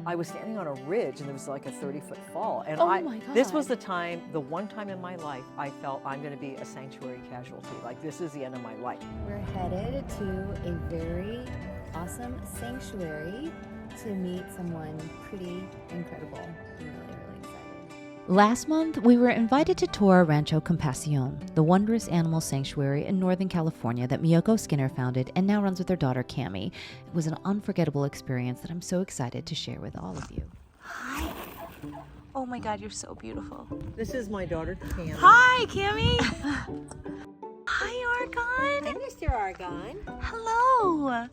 I was standing on a ridge and there was like a 30-foot fall. And Oh my God. this was the one time in my life I felt I'm going to be a sanctuary casualty. Like this is the end of my life. We're headed to a very awesome sanctuary to meet someone pretty incredible. I'm really excited. Last month, we were invited to tour Rancho Compasión, the wondrous animal sanctuary in Northern California that Miyoko Skinner founded and now runs with her daughter, Cammie. It was an unforgettable experience that I'm so excited to share with all of you. Hi. Oh my God, you're so beautiful. This is my daughter, Cammie. Hi, Cammie. Hi, Argon. Hi, Mr. Argon. Hello.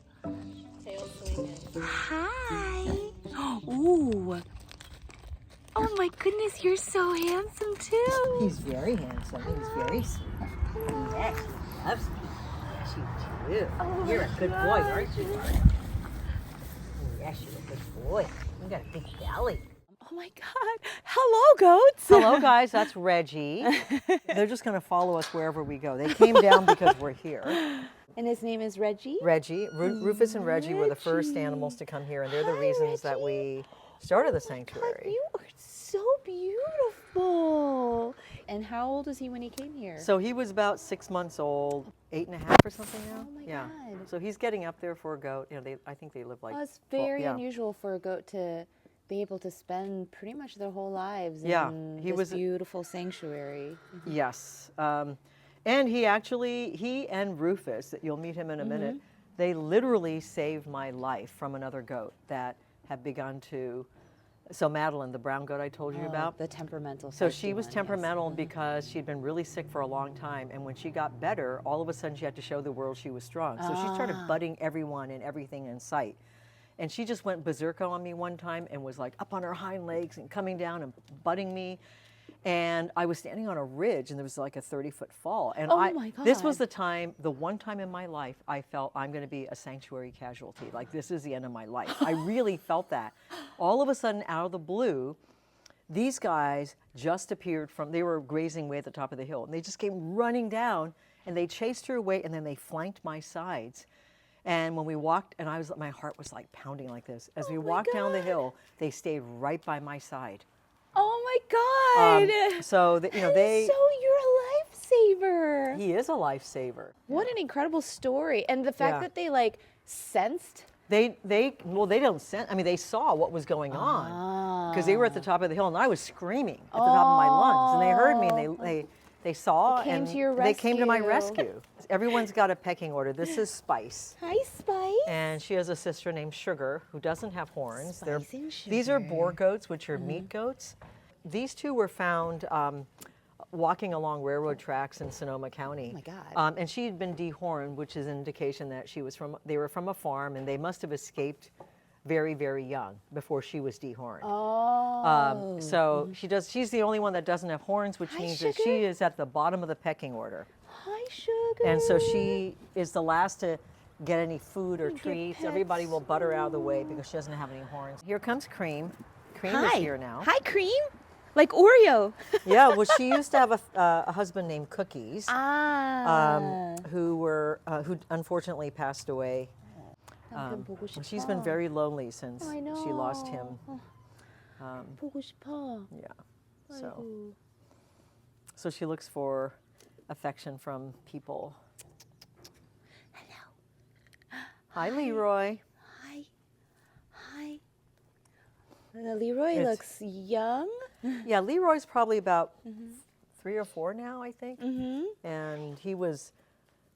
Tail swinging. Hi. Ooh. Oh my goodness, you're so handsome too. He's very handsome. He's very sweet. Yes, he loves me. Yes, you do. Oh You're my a good boy, God. aren't you? Yes, you're a good boy. You got a big belly. Oh my God. Hello, goats. Hello, guys. That's Reggie. They're just going to follow us wherever we go. They came down because we're here. And his name is Reggie? Reggie, Rufus and Reggie were the first animals to come here, and they're the reasons that we started the sanctuary. You are so beautiful. And how old was he when he came here? So he was about 6 months old, 8.5 or something now. Oh my yeah. God. So he's getting up there for a goat. You know, I think they live like. Well, it's very yeah. unusual for a goat to be able to spend pretty much their whole lives Yeah, in he this was- beautiful sanctuary. Yes. And he and Rufus, that you'll meet him in a minute, they literally saved my life from another goat that had begun to. So Madeleine, the brown goat I told you about. The temperamental. So feisty she was one, yes. temperamental because she'd been really sick for a long time, and when she got better, all of a sudden she had to show the world she was strong. So she started butting everyone and everything in sight. And she just went berserko on me one time and was like up on her hind legs and coming down and butting me. And I was standing on a ridge and there was like a 30-foot fall. And Oh my this was God. the one time in my life I felt I'm going to be a sanctuary casualty. Like this is the end of my life. I really felt that. All of a sudden, out of the blue, these guys just appeared they were grazing way at the top of the hill. And they just came running down and they chased her away and then they flanked my sides. And when we walked, and my heart was like pounding like this. As we walked down the hill, they stayed right by my side. Oh my God. So they. So you're a lifesaver. He is a lifesaver. What an incredible story. And the fact Yeah. that they like sensed. They don't sense. I mean, they saw what was going on because they were at the top of the hill, and I was screaming at the top of my lungs, and they heard me, and they saw, They came and to your they came to my rescue. rescue. Everyone's got a pecking order. This is Spice, Hi, Spice. and she has a sister named Sugar who doesn't have horns. Spice and These are Sugar. Boer goats, which are meat goats. These two were found walking along railroad tracks in Sonoma County. Oh my God. And she had been dehorned, which is an indication that they were from a farm, and they must have escaped very, very young before she was dehorned. Oh. So she's the only one that doesn't have horns, which Hi, means that Sugar. she is at the bottom of the pecking order. Hi, Sugar. And so she is the last to get any food or Get treats. Everybody pets. will butt her out of the way because she doesn't have any horns. Here comes Cream. Cream Hi. is here now. Hi, Cream. Like Oreo. Yeah, well, she used to have a husband named Cookies, Ah. who unfortunately passed away. 보고 싶어. She's been very lonely since I know. she lost him. 보고 싶어. Yeah, so 아이고. so she looks for affection from people. Hello. Hi, Leroy. Hi. Hi. Leroy It's- looks young. Yeah, Leroy's probably about 3 or 4 now, I think. Mm-hmm. And he was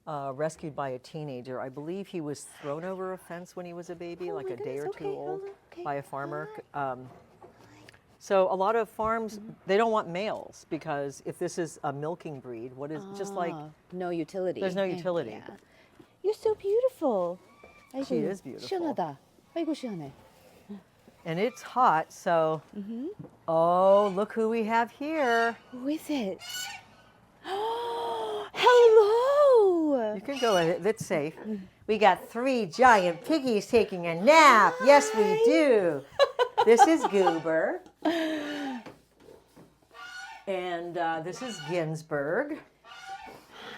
rescued by a teenager. I believe he was thrown over a fence when he was a baby, Oh like my a day or goodness, two okay, old, hold on, okay. by a farmer. So a lot of farms, they don't want males because if this is a milking breed, what is just like Ah, no utility. there's no utility. Yeah. You're so beautiful. 아이고, She is beautiful. 시원하다. 아이고 시원해. And it's hot, so oh, look who we have here. Who is it? Hello. You can go ahead, it's safe. We got 3 giant piggies taking a nap. Yes, we do. This is Goober. And this is Ginsburg.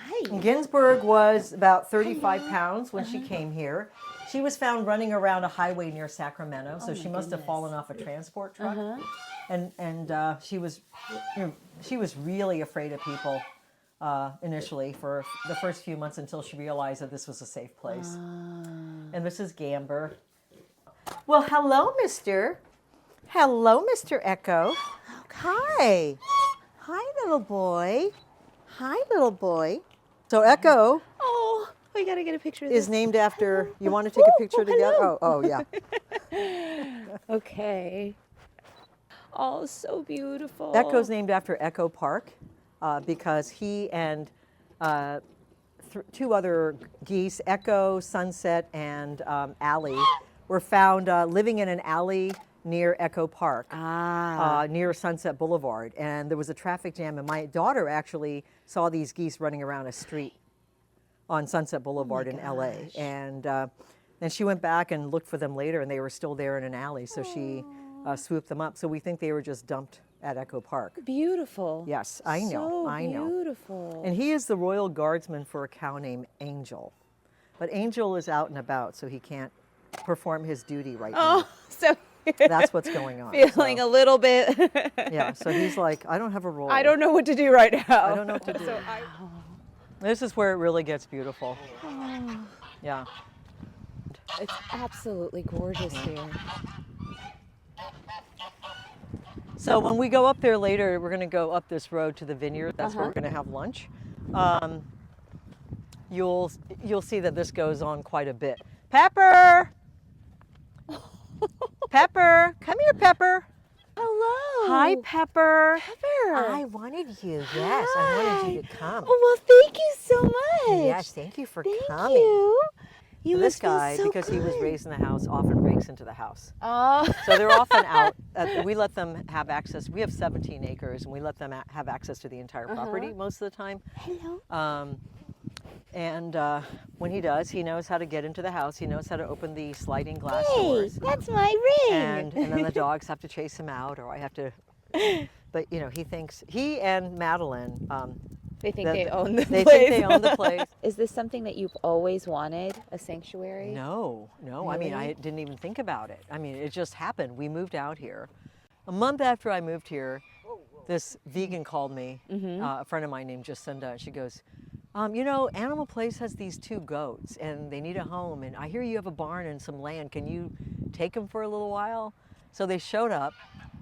Hi. Ginsburg was about 35 pounds when she came here. She was found running around a highway near Sacramento, so Oh, she my must have goodness. fallen off a transport truck. Uh-huh. And she was, she was really afraid of people initially for the first few months until she realized that this was a safe place. And this is Gamber. Well, hello, Mister. Hello, Mr. Echo. Hi. Hi, little boy. Hi, little boy. So Echo Oh, we gotta get a picture of this. is named after, you want to take a picture together? hello. Oh, yeah. Okay. Oh, so beautiful. Echo's named after Echo Park because he and two other geese, Echo, Sunset, and Alley, were found living in an alley near Echo Park, near Sunset Boulevard. And there was a traffic jam, and my daughter actually saw these geese running around a street on Sunset Boulevard in LA. And then she went back and looked for them later, and they were still there in an alley. So she swooped them up. So we think they were just dumped at Echo Park. Beautiful. Yes, I know, So I know. beautiful. And he is the royal guardsman for a cow named Angel. But Angel is out and about, so he can't perform his duty right Oh, so now. That's what's going on. feeling a little bit. Yeah, so he's like, I don't have a role. I don't know what to do right now. I don't know what to do. This is where it really gets beautiful. Yeah. It's absolutely gorgeous here. So when we go up there later, we're going to go up this road to the Vineyard. That's where we're going to have lunch. You'll see that this goes on quite a bit. Pepper! Pepper! Come here, Pepper. Hello. Hi, Pepper. Pepper. I wanted you. Yes, I wanted you to come. Oh, well, thank you so much. Yes, thank you for Thank coming. you. You This must feel guy, so because he was good. raised in the house, often breaks into the house. Oh. So they're often out. We let them have access. We have 17 acres, and we let them have access to the entire property most of the time. Hello. And when he does, he knows how to get into the house. He knows how to open the sliding glass Hey, doors. that's my ring. And then the dogs have to chase him out, or I have to. But you know, he thinks he and Madeleine. They think they own the They place. think they own the place. Is this something that you've always wanted, a sanctuary? No. I mean, I Really? didn't even think about it. I mean, it just happened. We moved out here. A month after I moved here, this vegan called me, a friend of mine named Jacinda, and she goes, you know, Animal Place has these 2 goats, and they need a home, and I hear you have a barn and some land. Can you take them for a little while? So they showed up,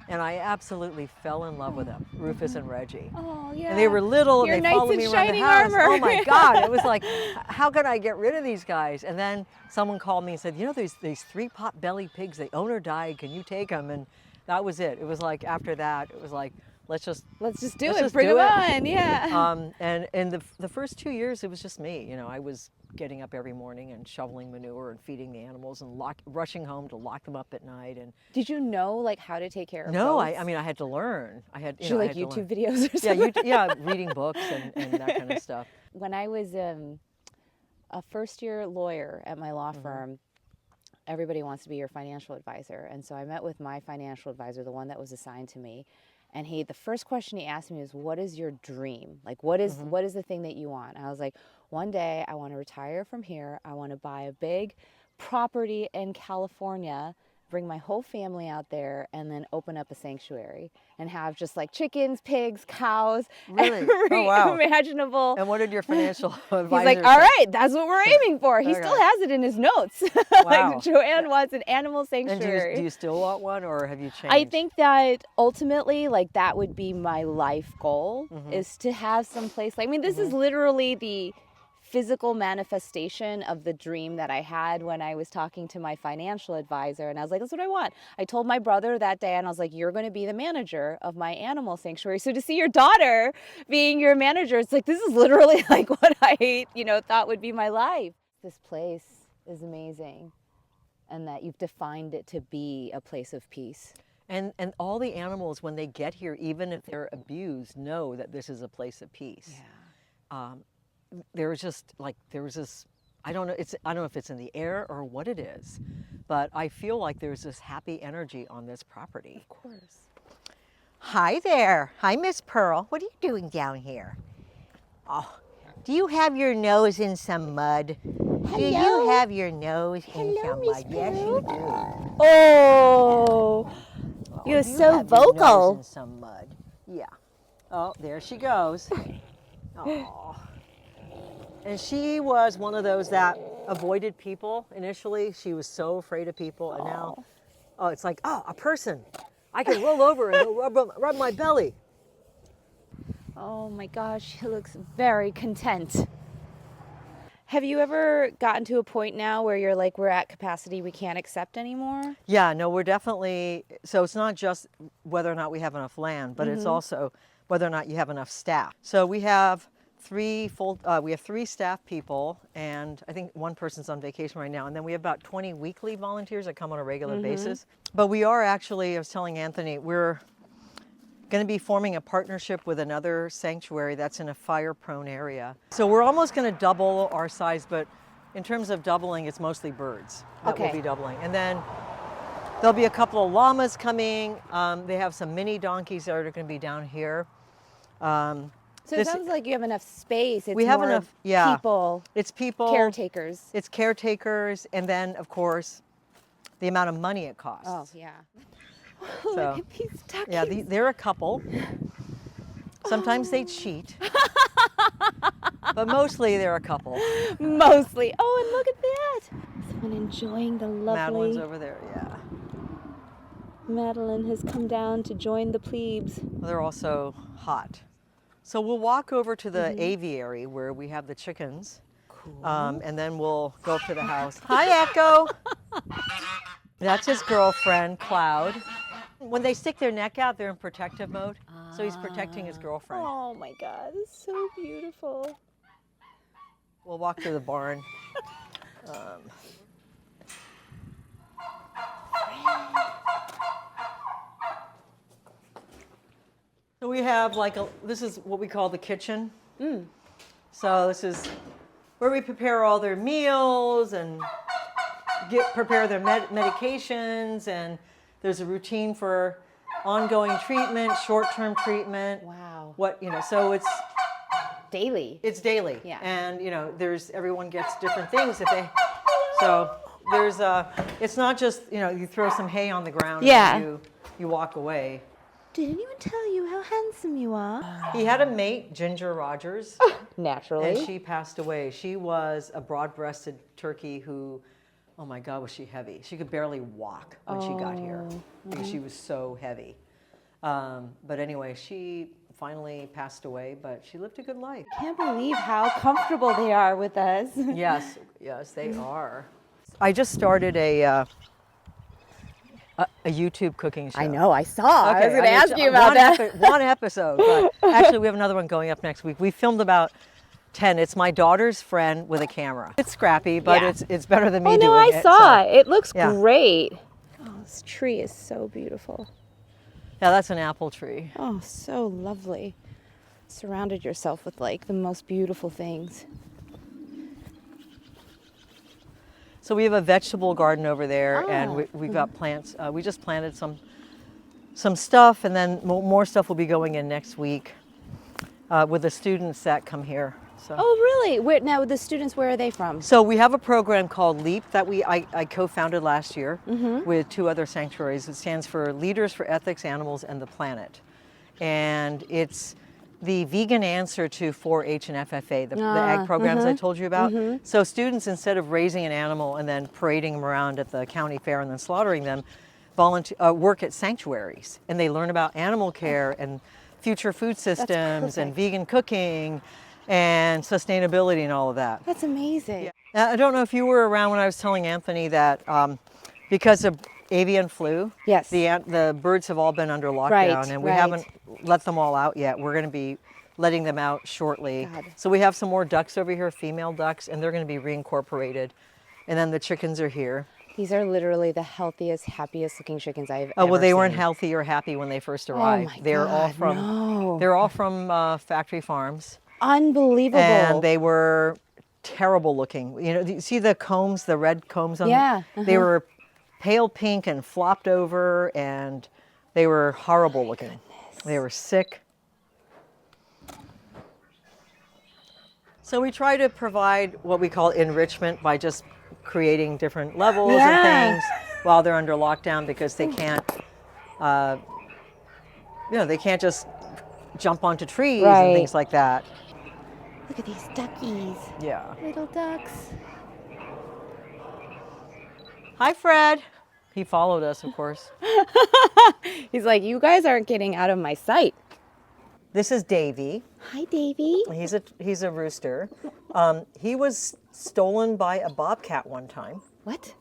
and I absolutely fell in love with them, Rufus and Reggie. Oh, yeah. And they were little, Your and they knights followed in me around the shining house. armor. Oh my God! It was like, how can I get rid of these guys? And then someone called me and said, you know, there's these 3 pot-bellied pigs. The owner died. Can you take them? And that was it. It was like after that, it was like, let's just do let's it. just Bring do them it. on. Yeah. And in the first 2 years, it was just me. You know, I was getting up every morning and shoveling manure and feeding the animals and rushing home to lock them up at night. And Did you know like how to take care of no, goats? I mean, I had to learn. I had, Did you you know, I like had to YouTube learn. videos or something? Yeah, reading books and that kind of stuff. When I was a first-year lawyer at my law firm, everybody wants to be your financial advisor. And so I met with my financial advisor, the one that was assigned to me. And the first question he asked me was, what is your dream? Like, what is the thing that you want? And I was like, one day I want to retire from here. I want to buy a big property in California, bring my whole family out there, and then open up a sanctuary and have just like chickens, pigs, cows, Really? every Oh, wow. imaginable. And what did your financial advisor He's like, say? all right, that's what we're aiming for. He Okay. still has it in his notes. Wow. Like, Joanne wants an animal And sanctuary. do you still want one, or have you changed? I think that ultimately, like, that would be my life goal, is to have some place. Like, I mean, this is literally the physical manifestation of the dream that I had when I was talking to my financial advisor. And I was like, that's what I want. I told my brother that day, and I was like, you're going to be the manager of my animal sanctuary. So to see your daughter being your manager, it's like, this is literally like what I, thought would be my life. This place is amazing. And that you've defined it to be a place of peace. And all the animals, when they get here, even if they're abused, know that this is a place of peace. Yeah. There was this, I don't know if it's in the air or what it is, but I feel like there's this happy energy on this property. Of course. Hi there. Hi, Miss Pearl. What are you doing down here? Oh, do you have your nose in some mud? Do you have your nose in some mud? Yes, you do. Oh, you're You so have your nose vocal. in some mud. Yeah. Oh, there she goes. Oh. And she was one of those that avoided people initially. She was so afraid of people, and now, oh, it's like, oh, a person. I can roll over and go rub my belly. Oh my gosh, he looks very content. Have you ever gotten to a point now where you're like, we're at capacity, we can't accept anymore? Yeah, no, we're definitely, so it's not just whether or not we have enough land, but it's also whether or not you have enough staff. So we have three staff people, and I think one person's on vacation right now, and then we have about 20 weekly volunteers that come on a regular basis. But we are actually, I was telling Anthony, we're going to be forming a partnership with another sanctuary that's in a fire-prone area. So we're almost going to double our size, but in terms of doubling, it's mostly birds that will be doubling. And then there'll be a couple of llamas coming. They have some mini donkeys that are going to be down here. So it sounds like you have enough space. It's we have more enough, yeah. people, It's people. caretakers. It's caretakers, and then, of course, the amount of money it costs. Oh, yeah. So, Look at these duckies. yeah, they're a couple. Sometimes they cheat, but mostly they're a couple. Mostly. Oh, and look at that. Someone enjoying the lovely... Madeline's over there, yeah. Madeleine has come down to join the plebes. They're also hot. So we'll walk over to the aviary where we have the chickens. Cool. And then we'll go up to the house. Hi, Echo. That's his girlfriend, Cloud. When they stick their neck out, they're in protective mode. So he's protecting his girlfriend. Oh my God, it's so beautiful. We'll walk through the barn. So we have this is what we call the kitchen. So this is where we prepare all their meals and prepare their medications, and there's a routine for ongoing treatment, short-term treatment. Wow. So it's Daily. It's daily. Yeah. And everyone gets different things if they. So there's it's not just you throw some hay on the ground and you walk away. Did anyone tell you how handsome you are? He had a mate, Ginger Rogers, Naturally. and she passed away. She was a broad-breasted turkey who, oh my God, was she heavy. She could barely walk when she got here because she was so heavy. But anyway, she finally passed away, but she lived a good life. I can't believe how comfortable they are with us. Yes, they are. I just started a YouTube cooking show. I know, I saw. Okay, I was going to ask you about that. One episode, but actually we have another one going up next week. We filmed about 10. It's my daughter's friend with a camera. It's scrappy, but it's better than me doing it. I saw it. It looks yeah. great. Oh, this tree is so beautiful. Yeah, that's an apple tree. Oh, so lovely. Surrounded yourself with the most beautiful things. So we have a vegetable garden over there, and we've got plants. We just planted some stuff, and then more stuff will be going in next week with the students that come here. So. Oh, really? Now, the students, where are they from? So we have a program called LEAP that I co-founded last year with 2 other sanctuaries. It stands for Leaders for Ethics, Animals, and the Planet. And it's the vegan answer to 4-H and FFA, the ag programs I told you about. So students, instead of raising an animal and then parading them around at the county fair and then slaughtering them, work at sanctuaries. And they learn about animal care and future food systems and vegan cooking and sustainability and all of that. That's amazing. Yeah. I don't know if you were around when I was telling Anthony that because of avian flu, yes, the birds have all been under lockdown, and we haven't let them all out yet. We're going to be letting them out shortly. God. So we have some more ducks over here, female ducks, and they're going to be reincorporated. And then the chickens are here. These are literally the healthiest, happiest looking chickens I've ever Oh, well, they weren't seen. healthy or happy when they first arrived. Oh my They're all God, from no. they're all from factory farms. Unbelievable. And they were terrible looking. You see the combs, the red combs on them? They were pale pink and flopped over, and they were horrible looking. They were sick. So we try to provide what we call enrichment by just creating different levels Yeah. and things while they're under lockdown because they can't, they can't just jump onto trees Right. and things like that. Look at these duckies. Yeah. Little ducks. Hi, Fred. He followed us, of course. He's like, you guys aren't getting out of my sight. This is Davey. Hi, Davey. He's a rooster. He was stolen by a bobcat one time. What?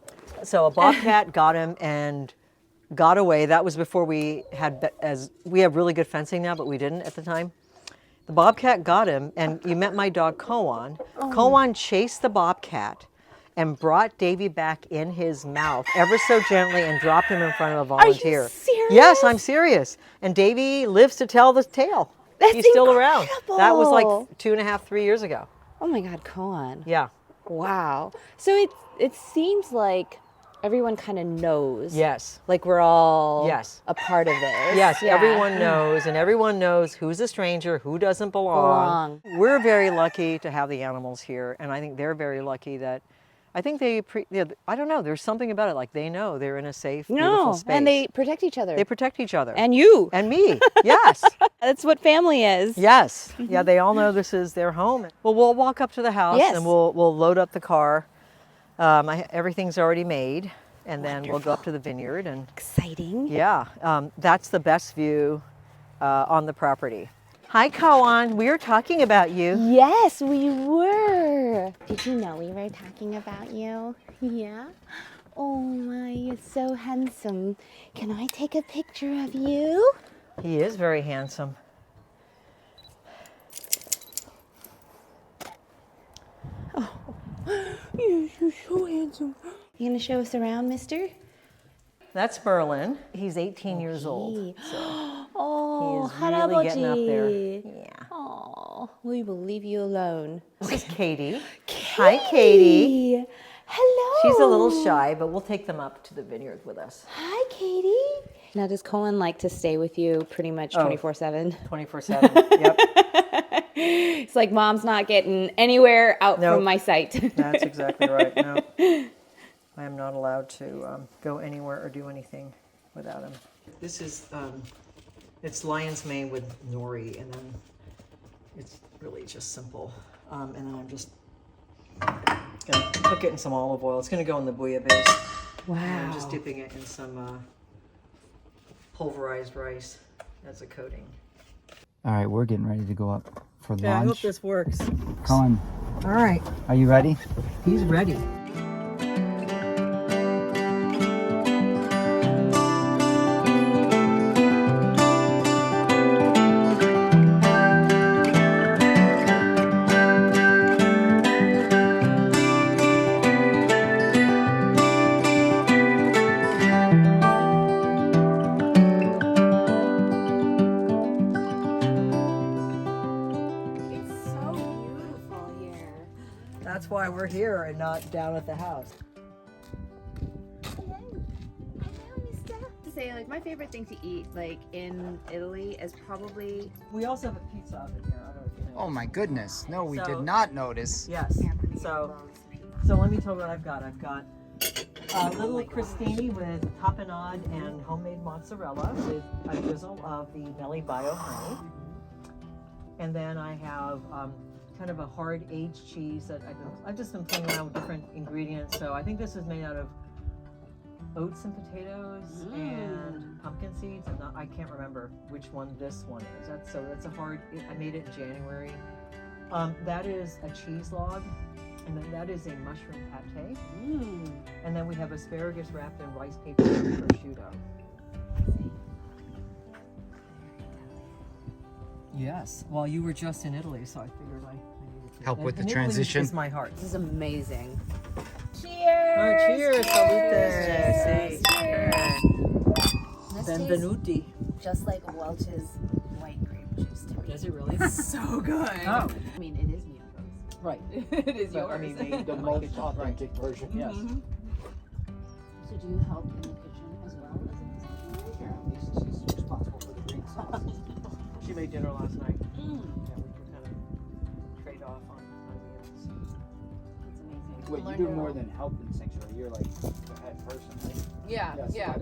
So a bobcat got him and got away. That was before we had really good fencing now, but we didn't at the time. The bobcat got him, and you met my dog Koan. Koan chased the bobcat and brought Davey back in his mouth ever so gently and dropped him in front of a volunteer. Are you serious? Yes, I'm serious. And Davey lives to tell the tale. That's He's still around. That was like incredible. 2.5, 3 years ago. Oh my God, Koan. Yeah. Wow. So it seems like everyone kind of knows. Yes. Like we're all Yes. a part of this. Yes, Yeah. everyone knows, and everyone knows who's a stranger, who doesn't belong. We're very lucky to have the animals here, and I think they're very lucky that, I think I don't know, there's something about it, like they know they're in a safe, beautiful space. And they protect each other. They protect each other. And you. And me, yes. That's what family is. Yes, yeah, they all know this is their home. Well, we'll walk up to the house Yes. and we'll load up the car. Everything's already made, and then we'll go up to the vineyard and Exciting. yeah, that's the best view on the property. Hi, Koan. We were talking about you. Yes, we were. Did you know we were talking about you? Yeah. Oh my, you're so handsome. Can I take a picture of you? He is very handsome. You're so handsome. You gonna show us around, mister? That's Merlin. He's 18 years old. Oh, He is really getting up there. 할아버지. Yeah. Oh, we will leave you alone. This is Kaiti. Hi, Kaiti. Hello. She's a little shy, but we'll take them up to the vineyard with us. Hi, Kaiti. Now, does Koan like to stay with you pretty much 24/7? 24/7. Yep. It's like mom's not getting anywhere out Nope. from my sight. That's exactly right. No, I am not allowed to go anywhere or do anything without him. This is it's lion's mane with nori, and then it's really just simple. And then I'm just gonna cook it in some olive oil. It's gonna go in the bouillabaisse. Wow. And I'm just dipping it in some pulverized rice as a coating. All right, we're getting ready to go up for Yeah, I hope lunch. this works. Colin, All right, are you ready? he's ready. It's so beautiful here. That's why we're here and not down at the house. Hello, mister. To say, like, my favorite thing to eat, like, in Italy is probably... We also have a pizza oven here. I don't know if you know. Oh my goodness. No, we So- did not notice. Yes. So let me tell you what I've got. I've got a little crostini with tapenade and homemade mozzarella with a drizzle of the Melli Bio honey. And then I have kind of a hard aged cheese that I've just been playing around with different ingredients. So I think this is made out of oats and potatoes and pumpkin seeds. And I can't remember which one this one is. That's a hard. I made it in January. That is a cheese log, and then that is a mushroom pate. And then we have asparagus wrapped in rice paper and prosciutto. Yes. Well, you were just in Italy, so I figured I needed to Help with the and Italy transition. is my heart. This is amazing. All right, cheers, salute. This Benvenuti. tastes just like Welch's white grape juice to me. Does it really? So good. Oh, I mean, it is Miyoko's. right. It is But, yours. I mean, they The most authentic version. Yes. So do you help in the kitchen as well as in the sanctuary? Yeah, he's responsible for the green sauce. She made dinner last night. Yeah, we can kind of trade off on Wait, you do more than health and sanctuary. You're like the head person, right? Yeah, yeah.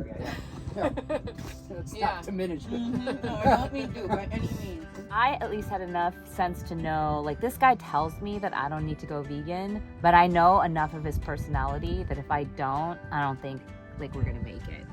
It's Yeah. not diminished. No, I don't mean to by any means. I at least had enough sense to know, like, this guy tells me that I don't need to go vegan, but I know enough of his personality that if I don't think, like, we're gonna make it.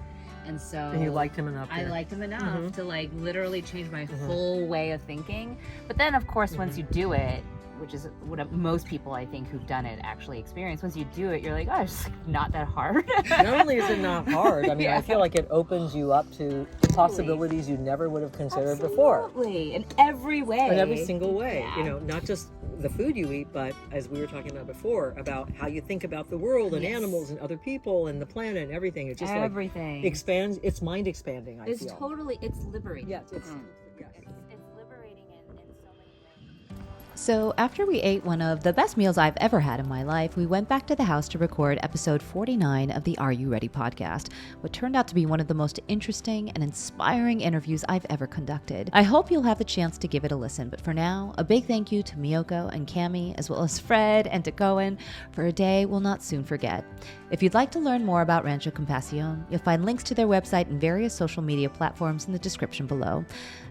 And so And you liked him enough. I to- liked him enough to, like, literally change my whole way of thinking. But then, of course, once you do it, which is what most people, I think, who've done it actually experience, once you do it, you're like, oh, it's not that hard. Not only is it not hard, I mean, Yeah. I feel like it opens you up to possibilities you never would have considered before. Absolutely, in every way. In every single way, Yeah. you know, not just the food you eat, but as we were talking about before, about how you think about the world and Yes. animals and other people and the planet and everything. It's just Everything. like expands. It's mind expanding. I It's feel. totally, it's liberating. Yes. It's, yes. It's liberating in so many ways. So, after we ate one of the best meals I've ever had in my life, we went back to the house to record episode 49 of the Are You Ready podcast, what turned out to be one of the most interesting and inspiring interviews I've ever conducted. I hope you'll have the chance to give it a listen, but for now, a big thank you to Miyoko and Cami, as well as Fred and to Koan, for a day we'll not soon forget. If you'd like to learn more about Rancho Compasión, you'll find links to their website and various social media platforms in the description below.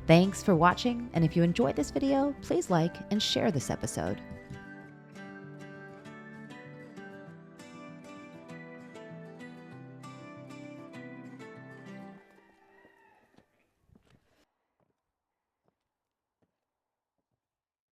Thanks for watching, and if you enjoyed this video, please like and share this episode.